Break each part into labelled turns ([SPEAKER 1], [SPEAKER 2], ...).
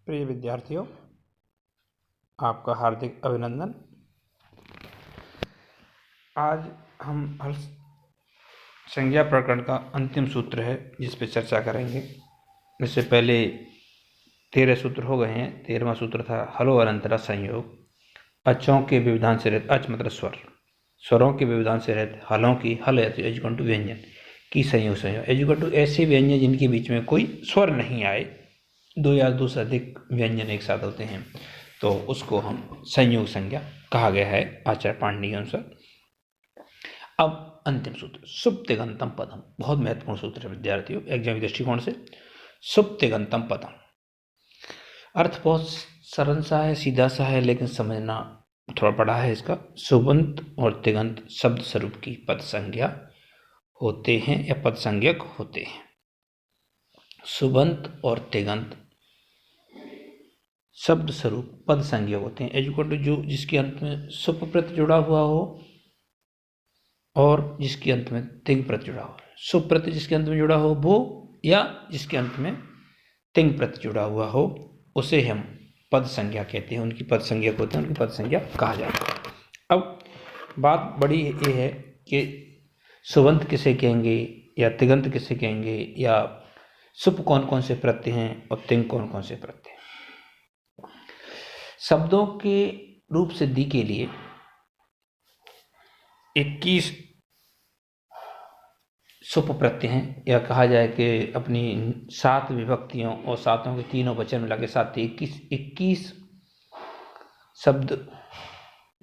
[SPEAKER 1] प्रिय विद्यार्थियों, आपका हार्दिक अभिनंदन। आज हम हल संज्ञा प्रकरण का अंतिम सूत्र है जिस पर चर्चा करेंगे। इससे पहले 13 सूत्र हो गए हैं। 13वां सूत्र था हलो अनंतरा संयोग। अचों के व्यवधान से रहित, अच मतलब स्वर, स्वरों के व्यवधान से रहित हलों की, हल एजुकन टू व्यंजन की संयोग एजुकन टू ऐसे व्यंजन जिनके बीच में कोई स्वर नहीं आए, दो या दो से अधिक व्यंजन एक साथ होते हैं, तो उसको हम संयोग संज्ञा कहा गया है आचार्य पाणिनि के अनुसार। अब अंतिम सूत्र सुप्तिगंतम पदम, बहुत महत्वपूर्ण सूत्र है विद्यार्थियों एग्जाम के दृष्टिकोण से। सुप्तिगंतम पदम अर्थ बहुत सरल सा है, सीधा सा है, लेकिन समझना थोड़ा बड़ा है इसका। सुबंत और तिगंत शब्द स्वरूप की पद संज्ञा होते हैं या पद संज्ञक होते हैं। सुबंत और तिगंत शब्द स्वरूप पद संज्ञक होते हैं। एजुकेट जो जिसके अंत में सुप प्रत्यय जुड़ा हुआ हो और जिसके अंत में तिंग प्रत्यय जुड़ा हो। सुप प्रत्यय जिसके अंत में जुड़ा हो वो, या जिसके अंत में तिंग प्रत्यय जुड़ा हुआ हो, उसे हम पद संज्ञा कहते हैं। उनकी पद संज्ञक होते हैं, उनकी पद संज्ञा कहा जाता है। अब बात बड़ी ये है कि सुबंत किसे कहेंगे या तिगंत किसे कहेंगे, या सुप कौन कौन से प्रत्यय हैं और तिंग कौन कौन से प्रत्यय हैं। शब्दों के रूप सिद्धि के लिए 21 सुप प्रत्यय हैं, या कहा जाए कि अपनी 7 विभक्तियों और सातों के तीनों वचन मिला के साथ 21 शब्द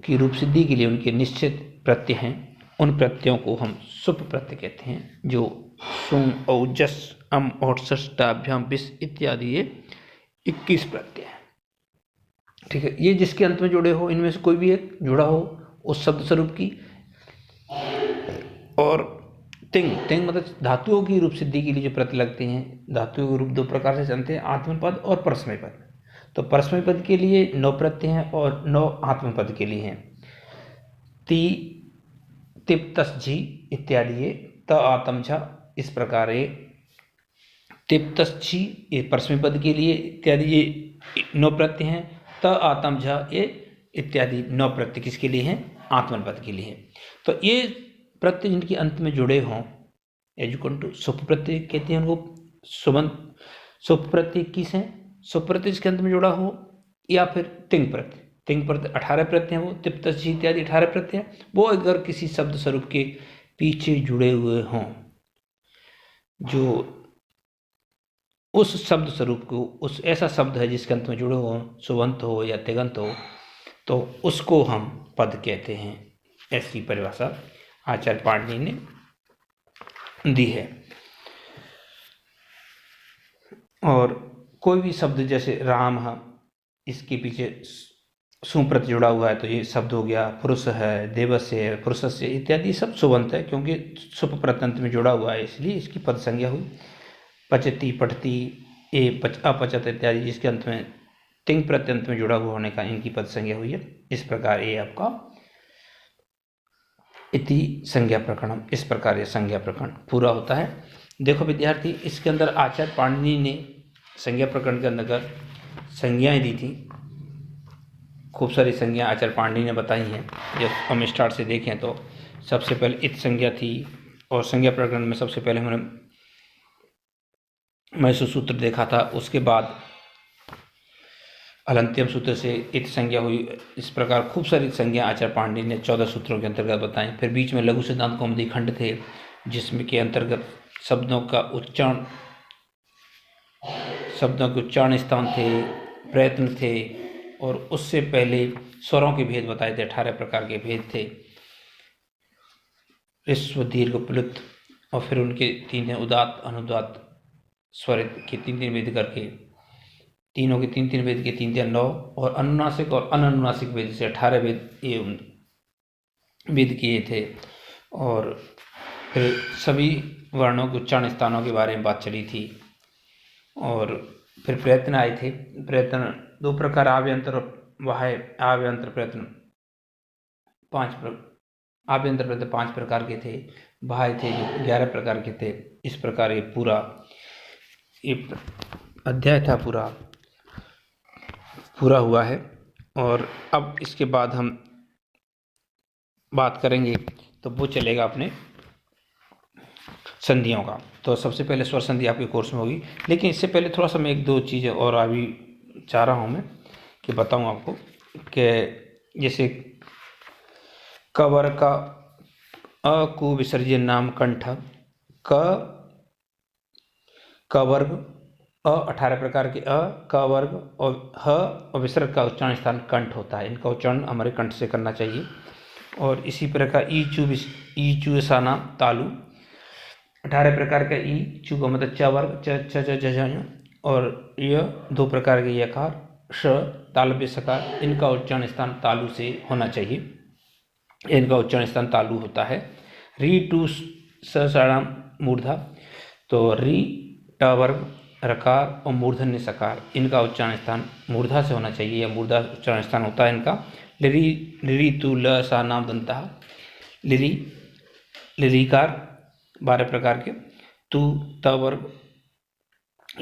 [SPEAKER 1] की रूप सिद्धि के लिए उनके निश्चित प्रत्यय हैं। उन प्रत्ययों को हम सुप प्रत्यय कहते हैं, जो सुम औ जस अम और षष्टाभ्याम विस इत्यादि ये 21 प्रत्यय हैं। ठीक है, ये जिसके अंत में जुड़े हो, इनमें से कोई भी एक जुड़ा हो उस शब्द स्वरूप की। और तिंग मतलब धातुओं की रूप सिद्धि के लिए जो प्रत्यय लगते हैं, धातुओं के रूप 2 प्रकार से जानते हैं, आत्मपद और परस्मय पद। तो परस्मय पद के लिए 9 प्रत्यय हैं और 9 आत्मपद के लिए हैं। ती, तिप, तस, झी इत्यादि ये, त, आतम, झ, इस प्रकार ये तिप, तस, झी ये परस्मय पद के लिए इत्यादि ये 9 प्रत्यय हैं। त, आतम, झ ये इत्यादि 9 प्रत्यय किसके लिए हैं? आत्मन पद के लिए हैं। तो ये प्रत्यय जिनके अंत में जुड़े हों, एजुकंटू सुप प्रत्यय कहते हैं उनको। सुबंत सुप प्रत्यय 21 हैं। सुप प्रत्यय जिसके अंत में जुड़ा हो, या फिर तिंग प्रत्यय 18 प्रत्यय हैं वो, तिप, तस, झी इत्यादि 18 प्रत्यय हैं। वो अगर किसी शब्द स्वरूप के पीछे जुड़े हुए हों, जो उस शब्द स्वरूप को, उस ऐसा शब्द है जिसके अंत में जुड़े हो, सुबंत हो या तिगंत हो, तो उसको हम पद कहते हैं। ऐसी परिभाषा आचार्य पाणिनि ने दी है। और कोई भी शब्द जैसे राम है, इसके पीछे सु प्रत्यय जुड़ा हुआ है, तो ये शब्द हो गया। पुरुष है, देवस्य है, पुरुषस्य इत्यादि सब सुबंत है, क्योंकि सुप प्रत्यंत में जुड़ा हुआ है, इसलिए इसकी पद संज्ञा हुई। पचती, पठती, अपचत इत्यादि जिसके अंत में तिंग प्रत्यंत में जुड़ा हुआ होने का इनकी पद संज्ञा हुई है। इस प्रकार ये आपका इति संज्ञा प्रकरण, इस प्रकार ये संज्ञा प्रकरण पूरा होता है। देखो विद्यार्थी, इसके अंदर आचार्य पाणिनि ने संज्ञा प्रकरण के अंदर संज्ञाएं दी थी। खूब सारी संज्ञा आचार्य पाणिनि ने बताई हैं। जब हम स्टार्ट से देखें तो सबसे पहले इत संज्ञा थी, और संज्ञा प्रकरण में सबसे पहले हमने मैसूर सूत्र देखा था। उसके बाद अलंत्यम सूत्र से इत संज्ञा हुई। इस प्रकार खूब सारी संज्ञा आचार्य पाणिनि ने 14 सूत्रों के अंतर्गत बताई। फिर बीच में लघु सिद्धांत कौमुदी खंड थे, जिसमें के अंतर्गत शब्दों के उच्चारण स्थान थे, प्रयत्न थे, और उससे पहले स्वरों के भेद बताए थे। 18 प्रकार के भेद थे, ह्रस्व, दीर्घ, प्लुत, और फिर उनके 3 उदात्त, अनुदात्त, स्वरित के 3 भेद करके, तीनों के 3 वेद के 3 9, और अनुनासिक और अननुनासिक वेद से 18 वेद ये वेद किए थे। और फिर सभी वर्णों के उच्चारण स्थानों के बारे में बात चली थी। और फिर प्रयत्न आए थे। प्रयत्न 2 प्रकार, आव्यंतर और बाह्य। आव्यंतर प्रयत्न 5 प्रकार के थे, बाह्य थे जो 11 प्रकार के थे। इस प्रकार ये पूरा एक अध्याय था पूरा। पूरा हुआ है। और अब इसके बाद हम बात करेंगे तो वो चलेगा अपने संधियों का। तो सबसे पहले स्वर संधि आपके कोर्स में होगी, लेकिन इससे पहले थोड़ा सा मैं एक दो चीज़ें और अभी चाह रहा हूँ मैं कि बताऊँ आपको कि जैसे कवर का अ को विसर्जन नाम कंठ, क वर्ग अ 18 प्रकार के क वर्ग और ह और विसर्ग का उच्चारण स्थान कंठ होता है। इनका उच्चारण हमारे कंठ से करना चाहिए। और इसी प्रकार ईचू साना तालु 18 प्रकार का ई चू का मतलब च वर्ग च और यह 2 प्रकार के यकार श तालव्य सकार, इनका उच्चारण स्थान तालु से होना चाहिए। इनका उच्चारण स्थान तालु होता है। री टू ससाणाम मूर्धा, तो री ट वर्ग रकार और मूर्धन्य सकार, इनका उच्चारण स्थान मूर्धा से होना चाहिए, या मूर्धा उच्चारण स्थान होता है इनका। लिरी लिरी तु ल सा नाम दंता, लिरी लिरीकार 12 प्रकार के, तु त वर्ग,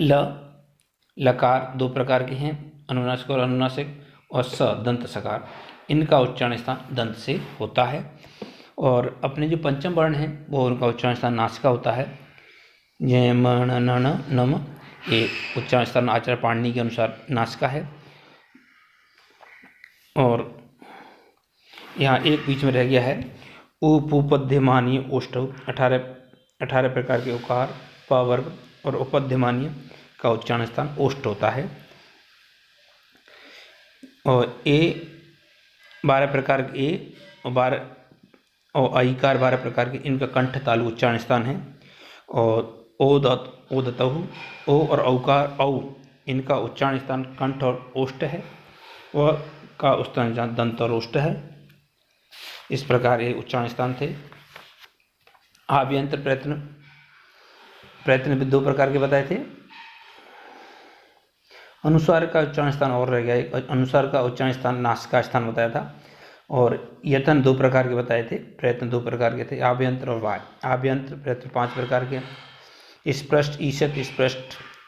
[SPEAKER 1] ल लकार 2 प्रकार के हैं, अनुनासिक और अनुनासिक, और स दंत सकार, इनका उच्चारण स्थान दंत से होता है। और अपने जो पंचम वर्ण हैं वो उनका उच्चारण स्थान नासिका होता है। जय मण नण नम, ये उच्चारण स्थान आचार्य पाणिनि के अनुसार नासिका है। और यहाँ एक बीच में रह गया है उपपद्यमानीय ओष्ठव, 18 प्रकार के उकार प वर्ग और उपपद्यमानीय का उच्चारण स्थान ओष्ठ होता है। और ए 12 प्रकार के ए और 12 और आईकार 12 प्रकार के, इनका कंठ तालु उच्चारण स्थान है। और ओदतहु ओ और औकार औ, इनका उच्चारण स्थान कंठ और ओष्ठ है, वह का उच्चारण स्थान दंत और ओष्ठ है। इस प्रकार ये उच्चारण स्थान थे। आभ्यंतर प्रयत्न भी 2 प्रकार के बताए थे। अनुस्वार का उच्चारण स्थान और रह गया, एक अनुस्वार का उच्चारण स्थान नासिका स्थान बताया था। और यतन 2 प्रकार के बताए थे, प्रयत्न 2 प्रकार के थे, आभ्यंतर और वाय। आभ्यंतर प्रयत्न 5 प्रकार के, स्पृष्ट ईशत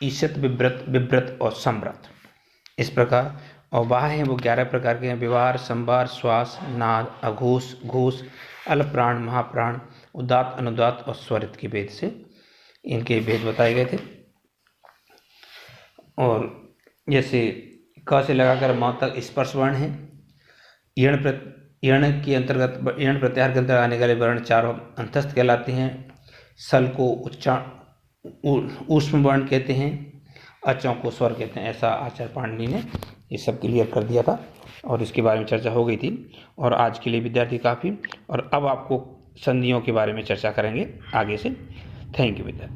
[SPEAKER 1] ईशत विव्रत विव्रत और संव्रत, इस प्रकार। और वाह हैं वो 11 प्रकार के हैं, व्यवहार संवार श्वास नाद अघोष घोष अल्पप्राण महाप्राण उदात्त अनुदात्त और स्वरित के भेद से इनके भेद बताए गए थे। और जैसे क से लगाकर म तक स्पर्श वर्ण है। यण के अंतर्गत यण प्रत्याहार के अंतर्गत आने वाले वर्ण चारों अंतस्थ कहलाते हैं। सल को ऊष्म वर्ण कहते हैं, अचों को स्वर कहते हैं। ऐसा आचार्य पाणिनि ने ये सब क्लियर कर दिया था और इसके बारे में चर्चा हो गई थी। और आज के लिए विद्यार्थी काफ़ी। और अब आपको संधियों के बारे में चर्चा करेंगे आगे से। थैंक यू विद्यार्थी।